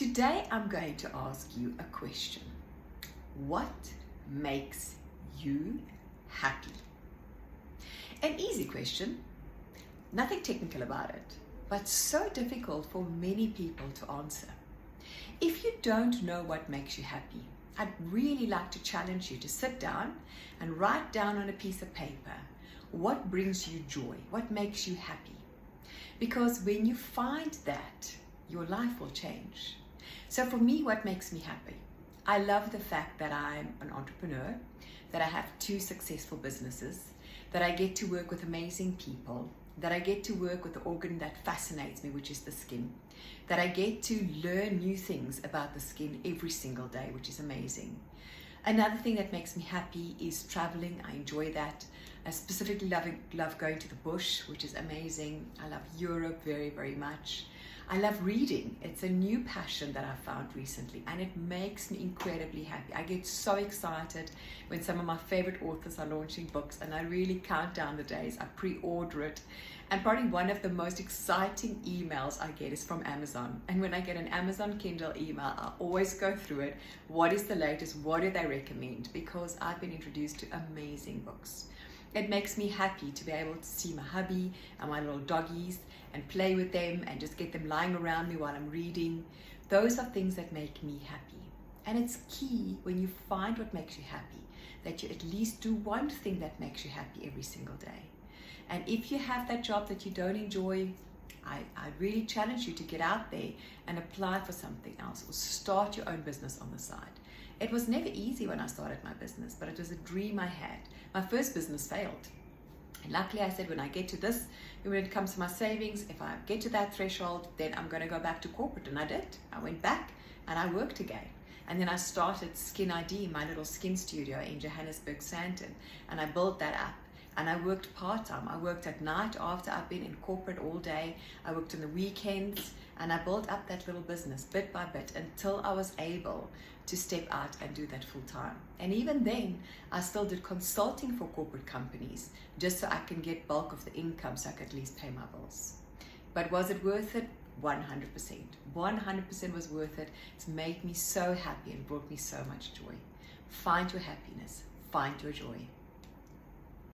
Today I'm going to ask you a question. What makes you happy? An easy question, nothing technical about it, but so difficult for many people to answer. If you don't know what makes you happy, I'd really like to challenge you to sit down and write down on a piece of paper what brings you joy, what makes you happy. Because when you find that, your life will change. So for me, what makes me happy? I love the fact that I'm an entrepreneur, that I have 2 successful businesses, that I get to work with amazing people, that I get to work with the organ that fascinates me, which is the skin, that I get to learn new things about the skin every single day, which is amazing. Another thing that makes me happy is traveling. I enjoy that. I specifically love going to the bush, which is amazing. I love Europe very, very much. I love reading. It's a new passion that I've found recently, and it makes me incredibly happy. I get so excited when some of my favorite authors are launching books, and I really count down the days. I pre-order it. And probably one of the most exciting emails I get is from Amazon. And when I get an Amazon Kindle email, I always go through it. What is the latest? What do they recommend? Because I've been introduced to amazing books. It makes me happy to be able to see my hubby and my little doggies and play with them and just get them lying around me while I'm reading. Those are things that make me happy. And it's key when you find what makes you happy, that you at least do one thing that makes you happy every single day. And if you have that job that you don't enjoy, I really challenge you to get out there and apply for something else or start your own business on the side. It was never easy when I started my business, but it was a dream I had. My first business failed. And luckily I said, when I get to this, when it comes to my savings, if I get to that threshold, then I'm going to go back to corporate. And I did. I went back and I worked again. And then I started Skin ID, my little skin studio in Johannesburg, Sandton. And I built that up. And I worked part-time. I worked at night after I've been in corporate all day. I worked on the weekends, and I built up that little business bit by bit until I was able to step out and do that full-time. And even then, I still did consulting for corporate companies just so I can get bulk of the income so I could at least pay my bills. But was it worth it? 100%. 100% was worth it. It's made me so happy and brought me so much joy. Find your happiness. Find your joy.